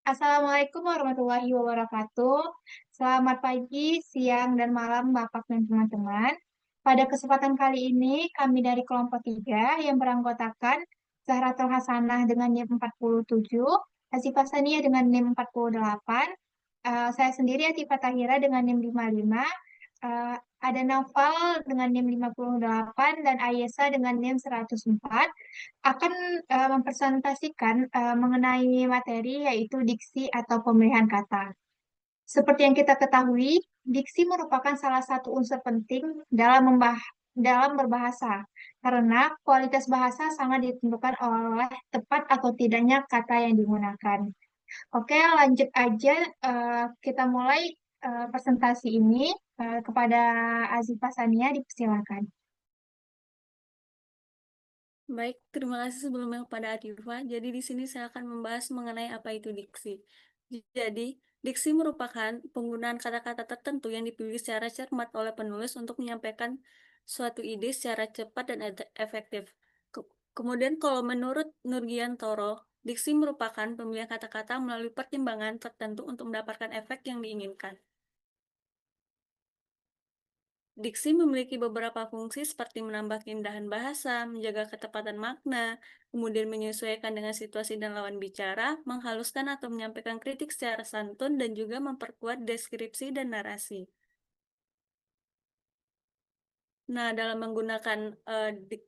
Assalamualaikum warahmatullahi wabarakatuh. Selamat pagi, siang, dan malam Bapak dan teman-teman. Pada kesempatan kali ini, kami dari kelompok 3 yang beranggotakan Zahratul Hasanah dengan NIM 47, Hasifah Saniyah dengan NIM 48, saya sendiri Atifah Tahira dengan NIM 55, eh, ada Naufal dengan NIM 58, dan Ayesa dengan NIM 104 akan mempresentasikan mengenai materi yaitu diksi atau pemilihan kata. Seperti yang kita ketahui, diksi merupakan salah satu unsur penting dalam berbahasa, karena kualitas bahasa sangat ditentukan oleh tepat atau tidaknya kata yang digunakan. Oke, lanjut aja. Kita mulai presentasi ini kepada Azifah Sania, dipersilakan. Baik, terima kasih sebelumnya kepada Atifa. Jadi di sini saya akan membahas mengenai apa itu diksi. Jadi, diksi merupakan penggunaan kata-kata tertentu yang dipilih secara cermat oleh penulis untuk menyampaikan suatu ide secara cepat dan efektif. Kemudian kalau menurut Nurgiantoro, diksi merupakan pemilihan kata-kata melalui pertimbangan tertentu untuk mendapatkan efek yang diinginkan. Diksi memiliki beberapa fungsi seperti menambah keindahan bahasa, menjaga ketepatan makna, kemudian menyesuaikan dengan situasi dan lawan bicara, menghaluskan atau menyampaikan kritik secara santun, dan juga memperkuat deskripsi dan narasi. Nah, dalam menggunakan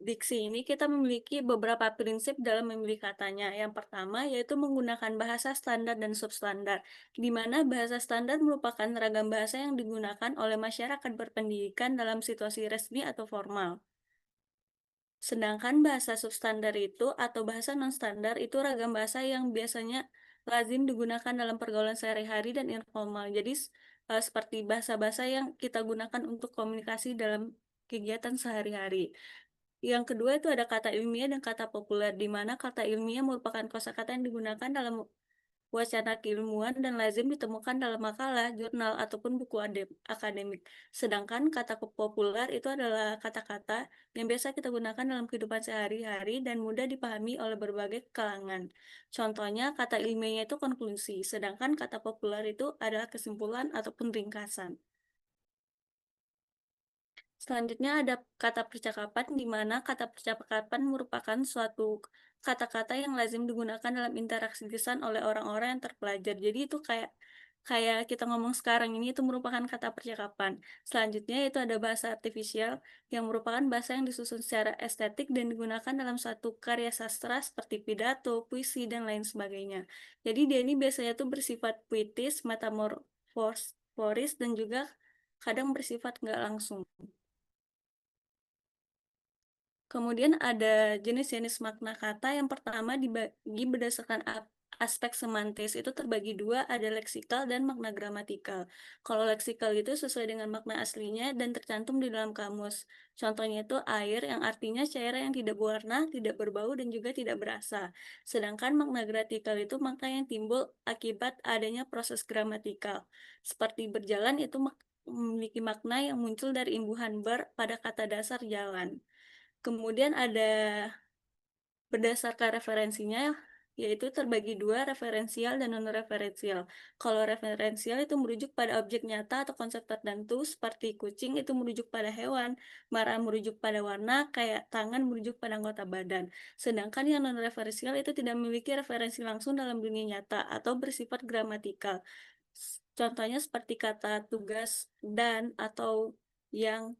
diksi ini, kita memiliki beberapa prinsip dalam memilih katanya. Yang pertama yaitu menggunakan bahasa standar dan substandar, di mana bahasa standar merupakan ragam bahasa yang digunakan oleh masyarakat berpendidikan dalam situasi resmi atau formal. Sedangkan bahasa substandar itu atau bahasa non-standar itu ragam bahasa yang biasanya lazim digunakan dalam pergaulan sehari-hari dan informal. Jadi, seperti bahasa-bahasa yang kita gunakan untuk komunikasi dalam kegiatan sehari-hari. Yang kedua itu ada kata ilmiah dan kata populer, di mana kata ilmiah merupakan kosakata yang digunakan dalam wacana keilmuan dan lazim ditemukan dalam makalah, jurnal, ataupun buku akademik. Sedangkan kata populer itu adalah kata-kata yang biasa kita gunakan dalam kehidupan sehari-hari dan mudah dipahami oleh berbagai kalangan. Contohnya, kata ilmiahnya itu konklusi, sedangkan kata populer itu adalah kesimpulan ataupun ringkasan. Selanjutnya ada kata percakapan, di mana kata percakapan merupakan suatu kata-kata yang lazim digunakan dalam interaksi lisan oleh orang-orang yang terpelajar. Jadi itu kayak kayak kita ngomong sekarang ini itu merupakan kata percakapan. Selanjutnya itu ada bahasa artifisial yang merupakan bahasa yang disusun secara estetik dan digunakan dalam suatu karya sastra seperti pidato, puisi, dan lain sebagainya. Jadi dia ini biasanya tuh bersifat puitis, metamorforis, dan juga kadang bersifat nggak langsung. Kemudian ada jenis-jenis makna kata. Yang pertama dibagi berdasarkan aspek semantis. Itu terbagi dua, ada leksikal dan makna gramatikal. Kalau leksikal itu sesuai dengan makna aslinya dan tercantum di dalam kamus. Contohnya itu air yang artinya cairan yang tidak berwarna, tidak berbau, dan juga tidak berasa. Sedangkan makna gramatikal itu makna yang timbul akibat adanya proses gramatikal. Seperti berjalan itu memiliki makna yang muncul dari imbuhan ber pada kata dasar jalan. Kemudian ada berdasarkan referensinya, yaitu terbagi dua, referensial dan non-referensial. Kalau referensial itu merujuk pada objek nyata atau konsep tertentu, seperti kucing itu merujuk pada hewan, marah merujuk pada warna, kayak tangan merujuk pada anggota badan. Sedangkan yang non-referensial itu tidak memiliki referensi langsung dalam dunia nyata atau bersifat gramatikal. Contohnya seperti kata tugas, dan, atau yang,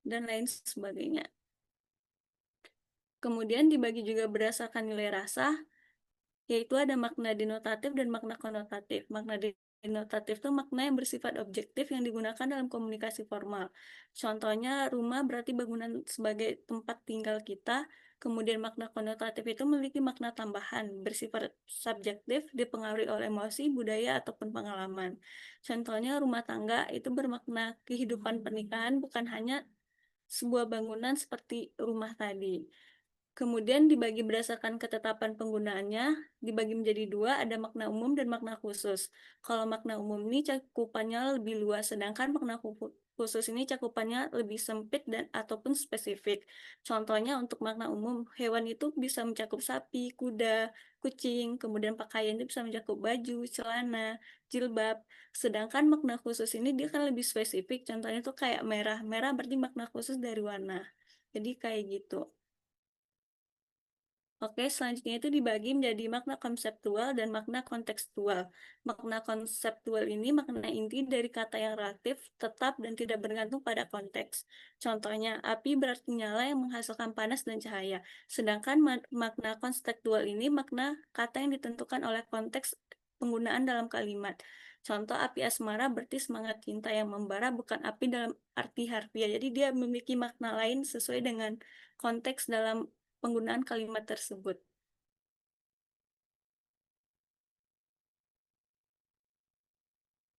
dan lain sebagainya. Kemudian dibagi juga berdasarkan nilai rasa, yaitu ada makna denotatif dan makna konotatif. Makna denotatif itu makna yang bersifat objektif yang digunakan dalam komunikasi formal. Contohnya, rumah berarti bangunan sebagai tempat tinggal kita. Kemudian makna konotatif itu memiliki makna tambahan, bersifat subjektif, dipengaruhi oleh emosi, budaya, ataupun pengalaman. Contohnya, rumah tangga itu bermakna kehidupan pernikahan, bukan hanya sebuah bangunan seperti rumah tadi. Kemudian dibagi berdasarkan ketetapan penggunaannya, dibagi menjadi dua, ada makna umum dan makna khusus. Kalau makna umum ini cakupannya lebih luas, sedangkan makna khusus ini cakupannya lebih sempit dan ataupun spesifik. Contohnya untuk makna umum, hewan itu bisa mencakup sapi, kuda, kucing, kemudian pakaian itu bisa mencakup baju, celana, jilbab. Sedangkan makna khusus ini dia kan lebih spesifik, contohnya tuh kayak merah. Merah berarti makna khusus dari warna. Jadi kayak gitu. Oke, selanjutnya itu dibagi menjadi makna konseptual dan makna kontekstual. Makna konseptual ini makna inti dari kata yang relatif, tetap, dan tidak bergantung pada konteks. Contohnya, api berarti nyala yang menghasilkan panas dan cahaya. Sedangkan makna konseptual ini makna kata yang ditentukan oleh konteks penggunaan dalam kalimat. Contoh, api asmara berarti semangat cinta yang membara, bukan api dalam arti harfiah. Jadi dia memiliki makna lain sesuai dengan konteks dalam penggunaan kalimat tersebut.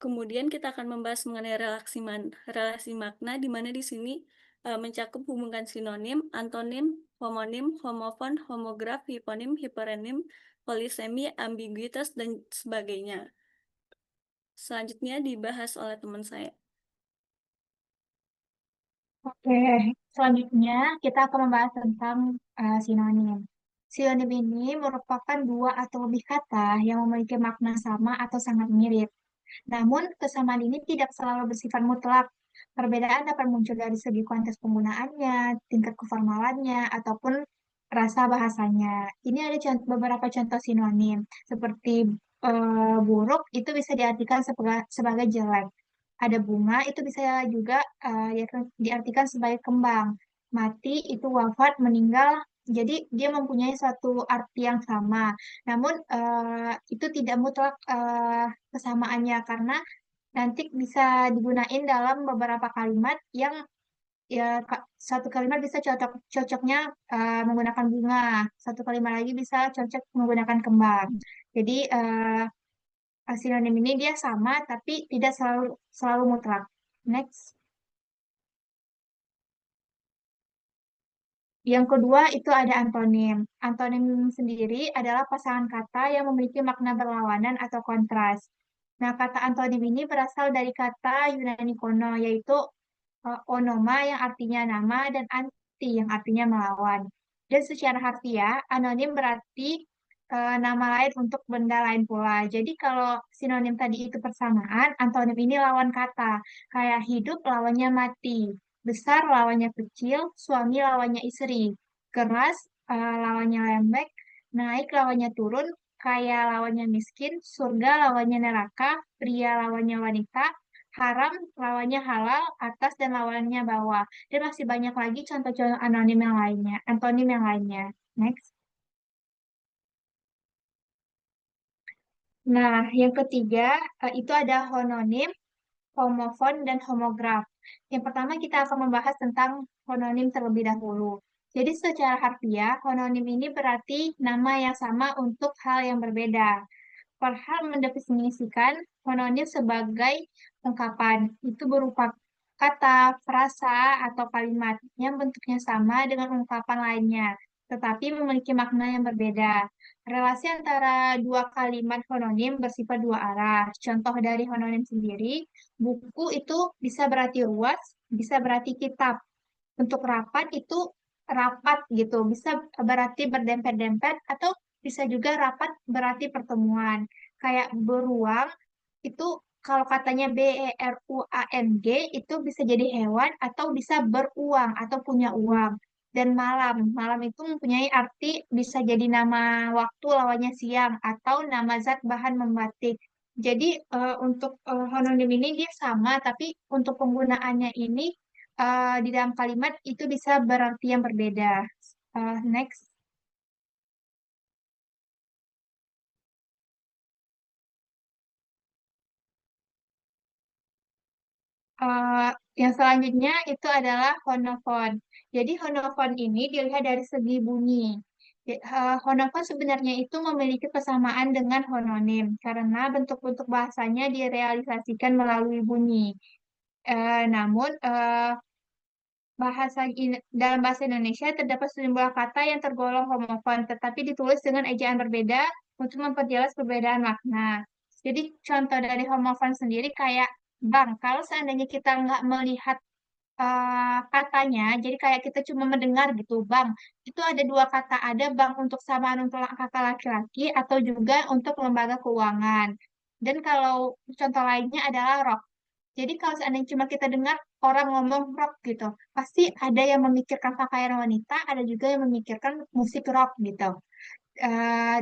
Kemudian kita akan membahas mengenai relasi makna, di mana di sini mencakup hubungan sinonim, antonim, homonim, homofon, homograf, hiponim, hiperenim, polisemi, ambiguitas, dan sebagainya. Selanjutnya dibahas oleh teman saya. Oke, selanjutnya kita akan membahas tentang sinonim. Sinonim ini merupakan dua atau lebih kata yang memiliki makna sama atau sangat mirip. Namun, kesamaan ini tidak selalu bersifat mutlak. Perbedaan dapat muncul dari segi konteks penggunaannya, tingkat keformalannya, ataupun rasa bahasanya. Ini ada beberapa contoh sinonim, seperti buruk itu bisa diartikan sebagai jelek. Ada bunga itu bisa juga diartikan sebagai kembang. Mati itu wafat, meninggal. Jadi dia mempunyai suatu arti yang sama. Namun itu tidak mutlak kesamaannya karena nanti bisa digunain dalam beberapa kalimat yang ya satu kalimat bisa cocoknya menggunakan bunga, satu kalimat lagi bisa cocok menggunakan kembang. Jadi sinonim ini dia sama tapi tidak selalu selalu mutlak. Next. Yang kedua itu ada antonim. Antonim sendiri adalah pasangan kata yang memiliki makna berlawanan atau kontras. Nah, kata antonim ini berasal dari kata Yunani kuno, yaitu onoma yang artinya nama dan anti yang artinya melawan. Dan secara harfiah, anonim berarti nama lain untuk benda lain pula. Jadi kalau sinonim tadi itu persamaan, antonim ini lawan kata. Kayak hidup lawannya mati, besar lawannya kecil, suami lawannya istri, keras lawannya lembek, naik lawannya turun, kaya lawannya miskin, surga lawannya neraka, pria lawannya wanita, haram lawannya halal, atas dan lawannya bawah. Dan masih banyak lagi contoh-contoh anonim yang lainnya, antonim yang lainnya. Next. Nah, yang ketiga itu ada homonim, homofon, dan homograf. Yang pertama kita akan membahas tentang homonim terlebih dahulu. Jadi secara harfiah, homonim ini berarti nama yang sama untuk hal yang berbeda. Farhan mendefinisikan homonim sebagai ungkapan. Itu berupa kata, frasa, atau kalimat yang bentuknya sama dengan ungkapan lainnya, tetapi memiliki makna yang berbeda. Relasi antara dua kalimat homonim bersifat dua arah. Contoh dari homonim sendiri, buku itu bisa berarti luas, bisa berarti kitab. Untuk rapat itu rapat gitu, bisa berarti berdempet-dempet atau bisa juga rapat berarti pertemuan. Kayak beruang itu kalau katanya BERUANG itu bisa jadi hewan atau bisa beruang atau punya uang. Dan malam, malam itu mempunyai arti bisa jadi nama waktu lawannya siang atau nama zat bahan membatik. Jadi untuk homonim ini dia sama, tapi untuk penggunaannya ini di dalam kalimat itu bisa berarti yang berbeda. Next. Eh, yang selanjutnya itu adalah honofon. Jadi honofon ini dilihat dari segi bunyi. Honofon sebenarnya itu memiliki kesamaan dengan hononim karena bentuk-bentuk bahasanya direalisasikan melalui bunyi. Namun dalam bahasa Indonesia terdapat sejumlah kata yang tergolong homofon, tetapi ditulis dengan ejaan berbeda untuk memperjelas perbedaan makna. Jadi contoh dari homofon sendiri kayak Bang, kalau seandainya kita nggak melihat katanya, jadi kayak kita cuma mendengar gitu, Bang. Itu ada dua kata, ada Bang untuk samaan untuk kata laki-laki atau juga untuk lembaga keuangan. Dan kalau contoh lainnya adalah rock. Jadi kalau seandainya cuma kita dengar orang ngomong rock gitu, pasti ada yang memikirkan pakaian wanita, ada juga yang memikirkan musik rock gitu.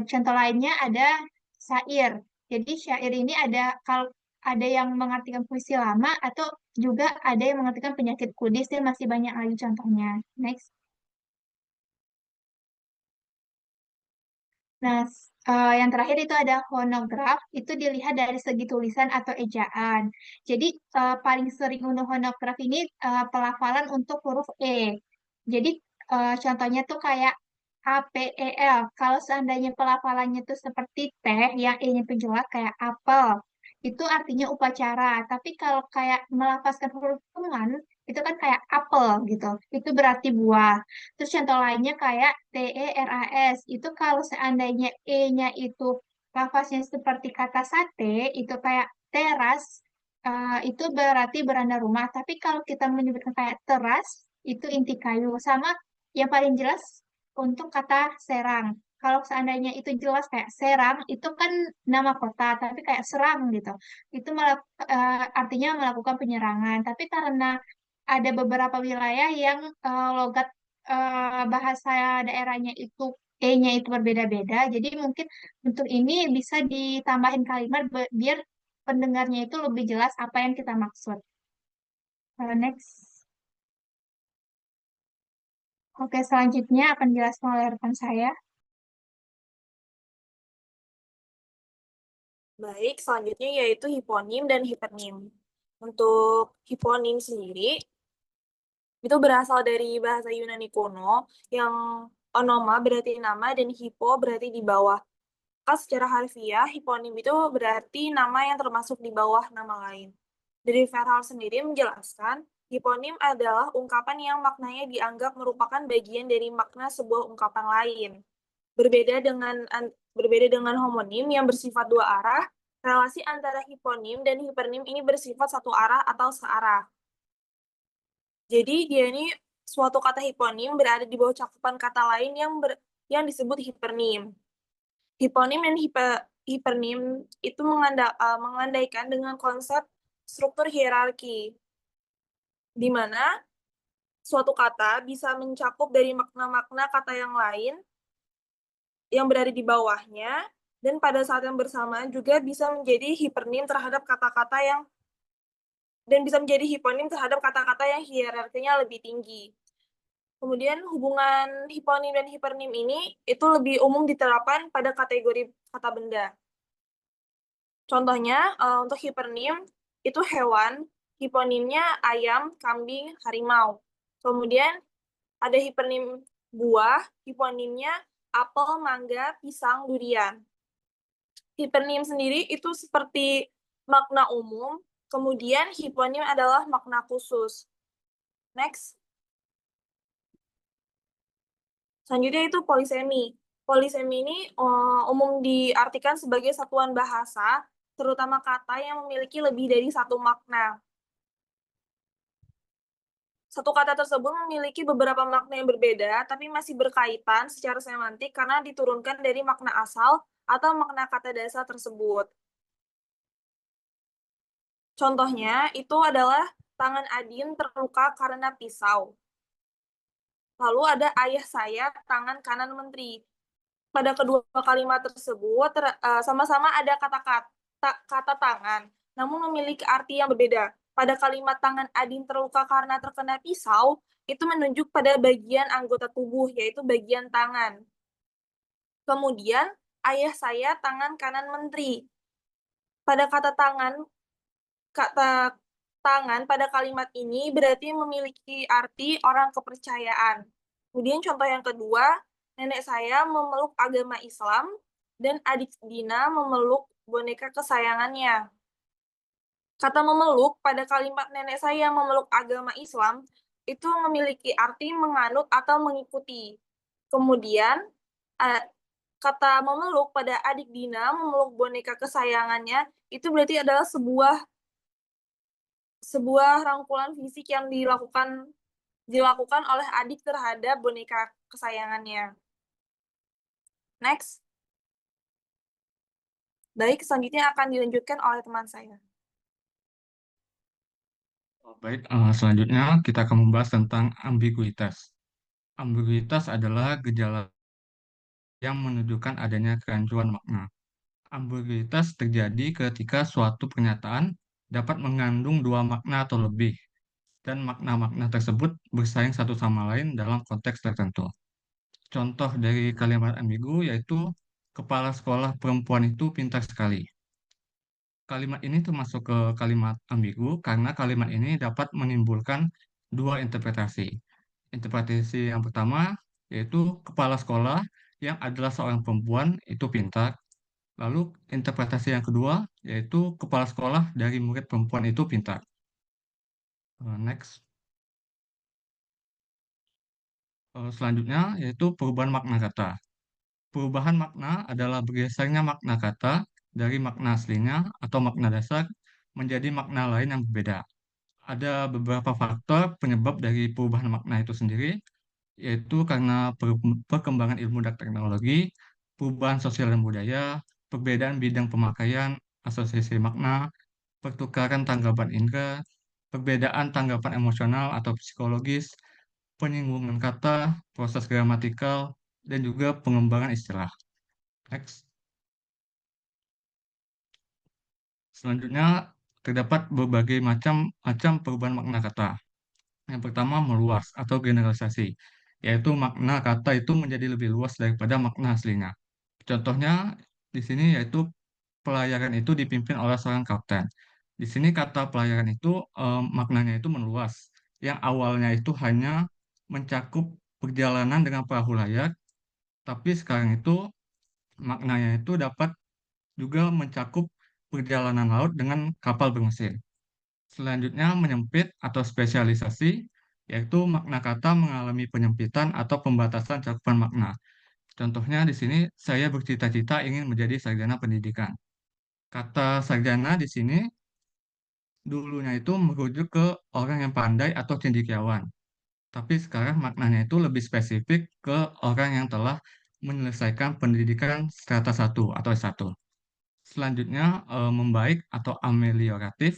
Contoh lainnya ada syair. Jadi syair ini ada kalau ada yang mengartikan puisi lama atau juga ada yang mengartikan penyakit kudis dan masih banyak lagi contohnya. Next. Nah, yang terakhir itu ada honograf, itu dilihat dari segi tulisan atau ejaan. Jadi, paling sering untuk honograf ini pelafalan untuk huruf E. Jadi, contohnya tuh kayak APEL. Kalau seandainya pelafalannya tuh seperti teh, yang E-nya tuh jelas kayak apel, itu artinya upacara. Tapi kalau kayak melafazkan huruf pengan, itu kan kayak apel gitu. Itu berarti buah. Terus contoh lainnya kayak TERAS. Itu kalau seandainya E-nya itu lafaznya seperti kata sate, itu kayak teras, itu berarti beranda rumah. Tapi kalau kita menyebutkan kayak teras, itu inti kayu. Sama yang paling jelas untuk kata Serang. Kalau seandainya itu jelas kayak Serang, itu kan nama kota, tapi kayak Serang gitu. Itu artinya melakukan penyerangan. Tapi karena ada beberapa wilayah yang logat bahasa daerahnya itu E-nya itu berbeda-beda. Jadi mungkin untuk ini bisa ditambahin kalimat biar pendengarnya itu lebih jelas apa yang kita maksud. Next. Oke, selanjutnya akan dijelaskan oleh rekan saya. Baik, selanjutnya yaitu hiponim dan hipernim. Untuk hiponim sendiri, itu berasal dari bahasa Yunani kuno yang onoma berarti nama dan hipo berarti di bawah. Maka secara harfiah, hiponim itu berarti nama yang termasuk di bawah nama lain. Dari Verhaal sendiri menjelaskan, hiponim adalah ungkapan yang maknanya dianggap merupakan bagian dari makna sebuah ungkapan lain. Berbeda dengan homonim yang bersifat dua arah, relasi antara hiponim dan hipernim ini bersifat satu arah atau searah. Jadi dia ini suatu kata hiponim berada di bawah cakupan kata lain yang disebut hipernim. Hiponim dan hipernim itu mengandaikan dengan konsep struktur hierarki, di mana suatu kata bisa mencakup dari makna-makna kata yang lain yang berada di bawahnya, dan pada saat yang bersamaan juga bisa menjadi hipernim terhadap kata-kata yang dan bisa menjadi hiponim terhadap kata-kata yang hierarkinya lebih tinggi. Kemudian hubungan hiponim dan hipernim ini itu lebih umum diterapkan pada kategori kata benda. Contohnya untuk hipernim itu hewan, hiponimnya ayam, kambing, harimau. Kemudian ada hipernim buah, hiponimnya apel, mangga, pisang, durian. Hipernim sendiri itu seperti makna umum, kemudian hiponim adalah makna khusus. Next. Selanjutnya itu polisemi. Polisemi ini umum diartikan sebagai satuan bahasa, terutama kata yang memiliki lebih dari satu makna. Satu kata tersebut memiliki beberapa makna yang berbeda, tapi masih berkaitan secara semantik karena diturunkan dari makna asal atau makna kata dasar tersebut. Contohnya itu adalah tangan Adin terluka karena pisau. Lalu ada ayah saya, tangan kanan menteri. Pada kedua kalimat tersebut sama-sama ada kata tangan, namun memiliki arti yang berbeda. Pada kalimat tangan Adin terluka karena terkena pisau, itu menunjuk pada bagian anggota tubuh, yaitu bagian tangan. Kemudian, ayah saya tangan kanan menteri. Pada kata tangan pada kalimat ini berarti memiliki arti orang kepercayaan. Kemudian contoh yang kedua, nenek saya memeluk agama Islam dan adik Dina memeluk boneka kesayangannya. Kata memeluk pada kalimat nenek saya memeluk agama Islam itu memiliki arti menganut atau mengikuti. Kemudian kata memeluk pada adik Dina memeluk boneka kesayangannya itu berarti adalah sebuah sebuah rangkulan fisik yang dilakukan oleh adik terhadap boneka kesayangannya. Next. Baik, selanjutnya akan dilanjutkan oleh teman saya. Baik, selanjutnya kita akan membahas tentang ambiguitas. Ambiguitas adalah gejala yang menunjukkan adanya kerancuan makna. Ambiguitas terjadi ketika suatu pernyataan dapat mengandung dua makna atau lebih, dan makna-makna tersebut bersaing satu sama lain dalam konteks tertentu. Contoh dari kalimat ambigu yaitu, kepala sekolah perempuan itu pintar sekali. Kalimat ini termasuk ke kalimat ambigu karena kalimat ini dapat menimbulkan dua interpretasi. Interpretasi yang pertama yaitu kepala sekolah yang adalah seorang perempuan itu pintar. Lalu interpretasi yang kedua yaitu kepala sekolah dari murid perempuan itu pintar. Next. Selanjutnya yaitu perubahan makna kata. Perubahan makna adalah bergesernya makna kata dari makna aslinya atau makna dasar menjadi makna lain yang berbeda. Ada beberapa faktor penyebab dari perubahan makna itu sendiri, yaitu karena perkembangan ilmu dan teknologi, perubahan sosial dan budaya, perbedaan bidang pemakaian, asosiasi makna, pertukaran tanggapan indera, perbedaan tanggapan emosional atau psikologis, penyinggungan kata, proses gramatikal, dan juga pengembangan istilah. Next. Selanjutnya, terdapat berbagai macam perubahan makna kata. Yang pertama, meluas atau generalisasi, yaitu makna kata itu menjadi lebih luas daripada makna aslinya. Contohnya di sini yaitu pelayaran itu dipimpin oleh seorang kapten. Di sini kata pelayaran itu maknanya itu meluas, yang awalnya itu hanya mencakup perjalanan dengan perahu layar, tapi sekarang itu maknanya itu dapat juga mencakup perjalanan laut dengan kapal bermesin. Selanjutnya, menyempit atau spesialisasi, yaitu makna kata mengalami penyempitan atau pembatasan cakupan makna. Contohnya di sini, saya bercita-cita ingin menjadi sarjana pendidikan. Kata sarjana di sini dulunya itu merujuk ke orang yang pandai atau cendekiawan. Tapi sekarang maknanya itu lebih spesifik ke orang yang telah menyelesaikan pendidikan strata 1 atau S1. Selanjutnya, membaik atau amelioratif.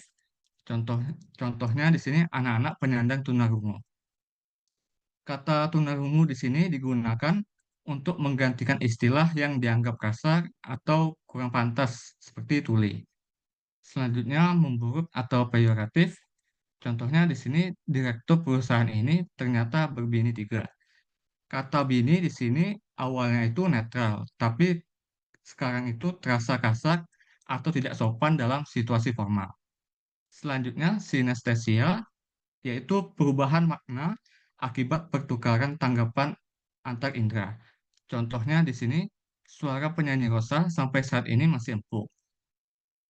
Contohnya di sini anak-anak penyandang tunarungu. Kata tunarungu di sini digunakan untuk menggantikan istilah yang dianggap kasar atau kurang pantas seperti tuli. Selanjutnya, memburuk atau peyoratif. Contohnya di sini direktur perusahaan ini ternyata berbini 3. Kata bini di sini awalnya itu netral, tapi sekarang itu terasa kasar atau tidak sopan dalam situasi formal. Selanjutnya, sinestesia, yaitu perubahan makna akibat pertukaran tanggapan antar indera. Contohnya di sini, suara penyanyi Rosa sampai saat ini masih empuk.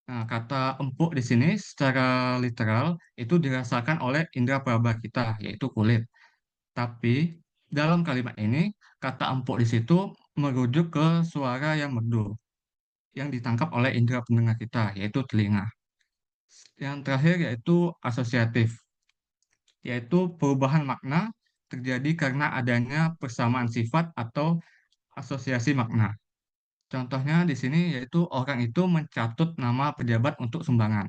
Nah, kata empuk di sini secara literal itu dirasakan oleh indera peraba kita, yaitu kulit. Tapi dalam kalimat ini, kata empuk di situ merujuk ke suara yang merdu, yang ditangkap oleh indera pendengar kita, yaitu telinga. Yang terakhir yaitu asosiatif, yaitu perubahan makna terjadi karena adanya persamaan sifat atau asosiasi makna. Contohnya di sini yaitu orang itu mencatut nama pejabat untuk sumbangan.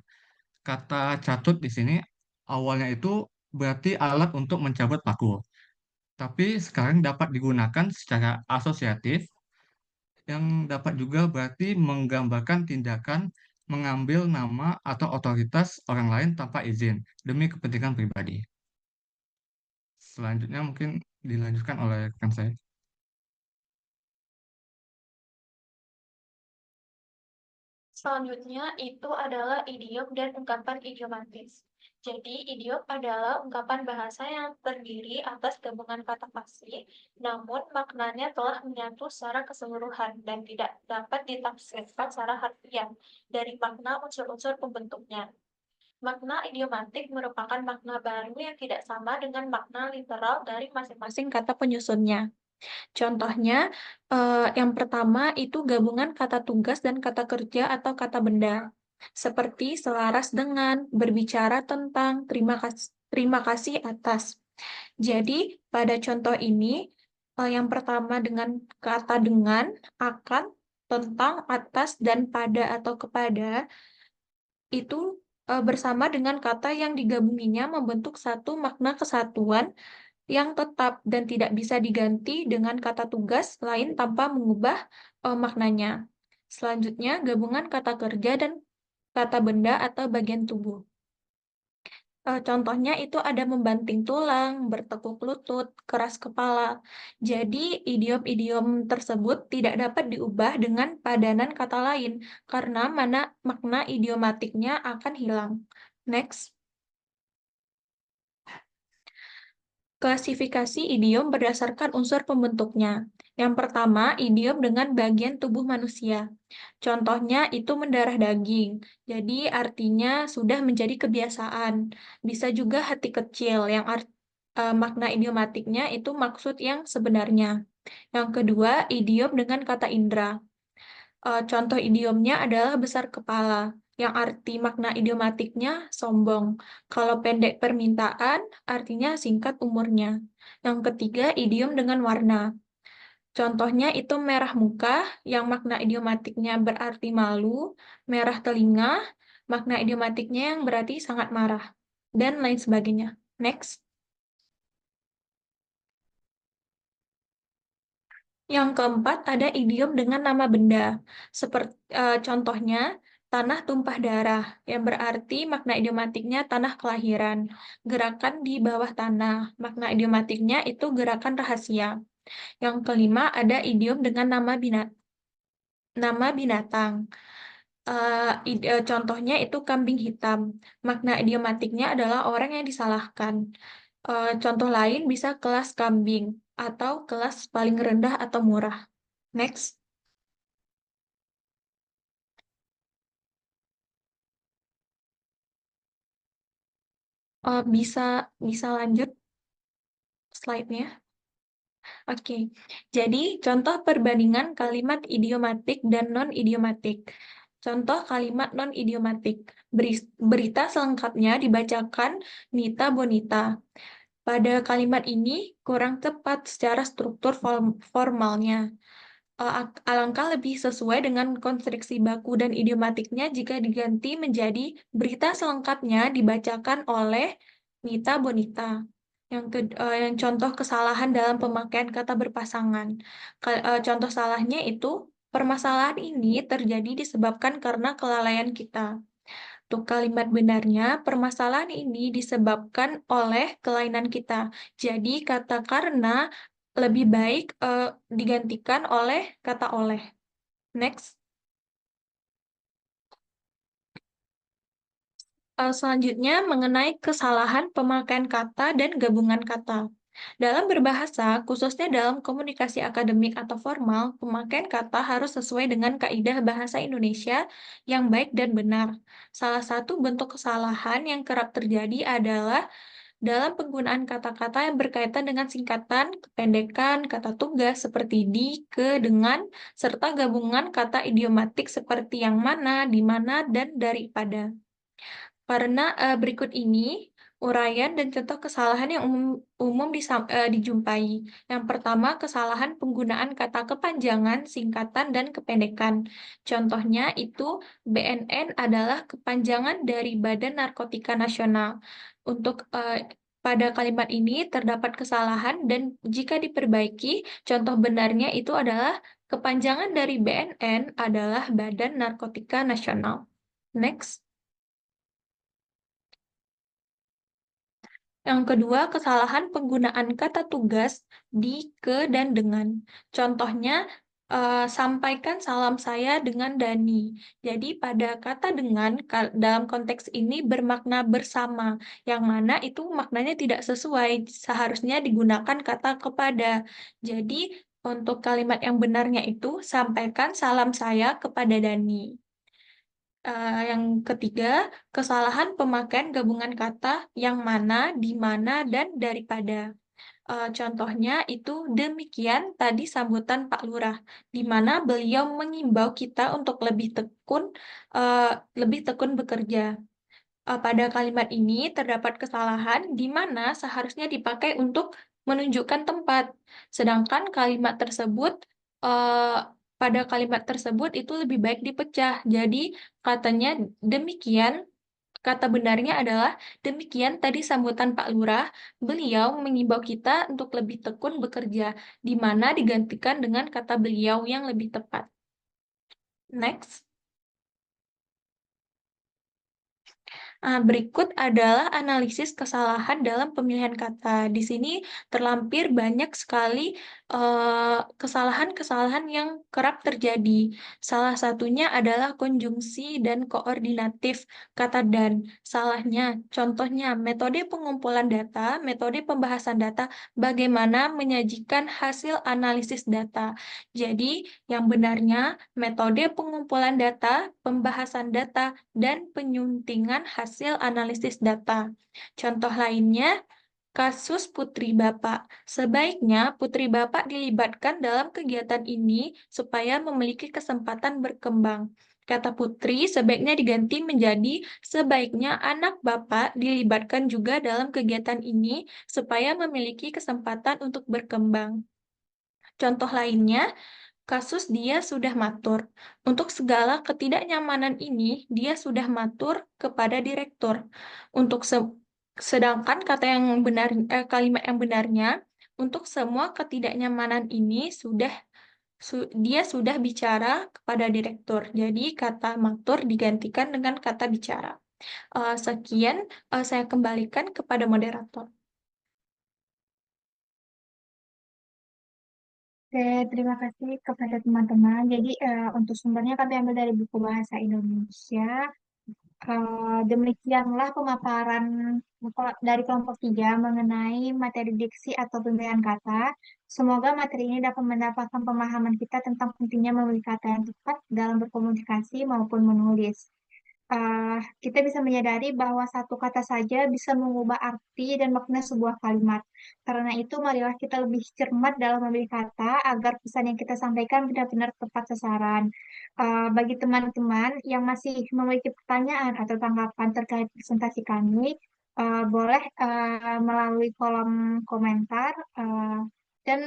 Kata catut di sini awalnya itu berarti alat untuk mencabut paku, tapi sekarang dapat digunakan secara asosiatif yang dapat juga berarti menggambarkan tindakan mengambil nama atau otoritas orang lain tanpa izin demi kepentingan pribadi. Selanjutnya mungkin dilanjutkan oleh rekan saya. Selanjutnya itu adalah idiom dan ungkapan idiomatis. Jadi, idiom adalah ungkapan bahasa yang terdiri atas gabungan kata pasti, namun maknanya telah menyatu secara keseluruhan dan tidak dapat ditafsirkan secara harfiah dari makna unsur-unsur pembentuknya. Makna idiomatik merupakan makna baru yang tidak sama dengan makna literal dari masing-masing kata penyusunnya. Contohnya, yang pertama itu gabungan kata tugas dan kata kerja atau kata benda. seperti selaras dengan, berbicara tentang, terima kasih atas. Jadi, pada contoh ini, yang pertama dengan kata dengan, akan, tentang, atas, dan pada atau kepada, itu bersama dengan kata yang digabunginya membentuk satu makna kesatuan yang tetap dan tidak bisa diganti dengan kata tugas lain tanpa mengubah maknanya. Selanjutnya, gabungan kata kerja dan kata benda atau bagian tubuh. Contohnya itu ada membanting tulang, bertekuk lutut, keras kepala. Jadi, idiom-idiom tersebut tidak dapat diubah dengan padanan kata lain, karena makna idiomatiknya akan hilang. Next. Klasifikasi idiom berdasarkan unsur pembentuknya. Yang pertama, idiom dengan bagian tubuh manusia. Contohnya itu mendarah daging. Jadi artinya sudah menjadi kebiasaan. Bisa juga hati kecil yang makna idiomatiknya itu maksud yang sebenarnya. Yang kedua, idiom dengan kata indera. Contoh idiomnya adalah besar kepala, yang arti makna idiomatiknya sombong. Kalau pendek permintaan, artinya singkat umurnya. Yang ketiga, idiom dengan warna. Contohnya itu merah muka, yang makna idiomatiknya berarti malu, merah telinga, makna idiomatiknya yang berarti sangat marah, dan lain sebagainya. Next. Yang keempat, ada idiom dengan nama benda. Seperti contohnya, tanah tumpah darah, yang berarti makna idiomatiknya tanah kelahiran. Gerakan di bawah tanah, makna idiomatiknya itu gerakan rahasia. Yang kelima, ada idiom dengan nama binatang. Contohnya itu kambing hitam. Makna idiomatiknya adalah orang yang disalahkan. Contoh lain bisa kelas kambing atau kelas paling rendah atau murah. Next. Bisa lanjut slide-nya. Oke. Jadi contoh perbandingan kalimat idiomatik dan non-idiomatik. Contoh kalimat non-idiomatik. Berita selengkapnya dibacakan Nita Bonita. Pada kalimat ini kurang tepat secara struktur formalnya. Alangkah lebih sesuai dengan konstruksi baku dan idiomatiknya jika diganti menjadi berita selengkapnya dibacakan oleh Nita Bonita. Yang contoh kesalahan dalam pemakaian kata berpasangan. Contoh salahnya itu, permasalahan ini terjadi disebabkan karena kelalaian kita. Untuk kalimat benarnya, permasalahan ini disebabkan oleh kelainan kita. Jadi, kata karena lebih baik digantikan oleh kata oleh. Next. Selanjutnya, mengenai kesalahan pemakaian kata dan gabungan kata. Dalam berbahasa, khususnya dalam komunikasi akademik atau formal, pemakaian kata harus sesuai dengan kaidah bahasa Indonesia yang baik dan benar. Salah satu bentuk kesalahan yang kerap terjadi adalah dalam penggunaan kata-kata yang berkaitan dengan singkatan, kependekan, kata tugas seperti di, ke, dengan, serta gabungan kata idiomatik seperti yang mana, di mana, dan daripada. Karena berikut ini uraian dan contoh kesalahan yang umum dijumpai. Yang pertama, kesalahan penggunaan kata kepanjangan, singkatan, dan kependekan. Contohnya itu BNN adalah kepanjangan dari Badan Narkotika Nasional. Untuk pada kalimat ini terdapat kesalahan dan jika diperbaiki, contoh benarnya itu adalah kepanjangan dari BNN adalah Badan Narkotika Nasional. Next. Yang kedua, kesalahan penggunaan kata tugas di, ke, dan dengan. Contohnya, sampaikan salam saya dengan Dani. Jadi, pada kata dengan, dalam konteks ini bermakna bersama, yang mana itu maknanya tidak sesuai, seharusnya digunakan kata kepada. Jadi, untuk kalimat yang benarnya itu, sampaikan salam saya kepada Dani. Yang ketiga, kesalahan pemakaian gabungan kata yang mana, di mana, dan daripada. Contohnya itu demikian tadi sambutan Pak Lurah, di mana beliau mengimbau kita untuk lebih tekun bekerja. Pada kalimat ini terdapat kesalahan di mana seharusnya dipakai untuk menunjukkan tempat, sedangkan pada kalimat tersebut itu lebih baik dipecah. Jadi katanya demikian. Kata benarnya adalah demikian tadi sambutan Pak Lurah, beliau mengimbau kita untuk lebih tekun bekerja, di mana digantikan dengan kata beliau yang lebih tepat. Next. Berikut adalah analisis kesalahan dalam pemilihan kata. Di sini terlampir banyak sekali kesalahan-kesalahan yang kerap terjadi. Salah satunya adalah konjungsi dan koordinatif kata dan. Salahnya, contohnya metode pengumpulan data, metode pembahasan data, bagaimana menyajikan hasil analisis data. Jadi, yang benarnya metode pengumpulan data, pembahasan data, dan penyuntingan hasil analisis data. Contoh lainnya, kasus Putri Bapak. Sebaiknya Putri Bapak dilibatkan dalam kegiatan ini supaya memiliki kesempatan berkembang. Kata Putri sebaiknya diganti menjadi sebaiknya anak Bapak dilibatkan juga dalam kegiatan ini supaya memiliki kesempatan untuk berkembang. Contoh lainnya, kasus dia sudah matur. Untuk segala ketidaknyamanan ini, dia sudah matur kepada direktur. Sedangkan kalimat yang benarnya, untuk semua ketidaknyamanan ini dia sudah bicara kepada direktur. Jadi kata matur digantikan dengan kata bicara. Sekian, saya kembalikan kepada moderator. Oke, terima kasih kepada teman-teman. Jadi untuk sumbernya kami ambil dari buku Bahasa Indonesia. Demikianlah pemaparan dari kelompok 3 mengenai materi diksi atau pemilihan kata. Semoga materi ini dapat mendapatkan pemahaman kita tentang pentingnya memilih kata yang tepat dalam berkomunikasi maupun menulis. Kita bisa menyadari bahwa satu kata saja bisa mengubah arti dan makna sebuah kalimat. Karena itu, marilah kita lebih cermat dalam memilih kata agar pesan yang kita sampaikan benar-benar tepat sasaran. Bagi teman-teman yang masih memiliki pertanyaan atau tanggapan terkait presentasi kami, boleh melalui kolom komentar. Dan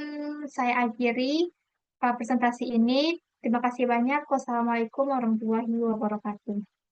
saya akhiri presentasi ini. Terima kasih banyak. Wassalamualaikum warahmatullahi wabarakatuh.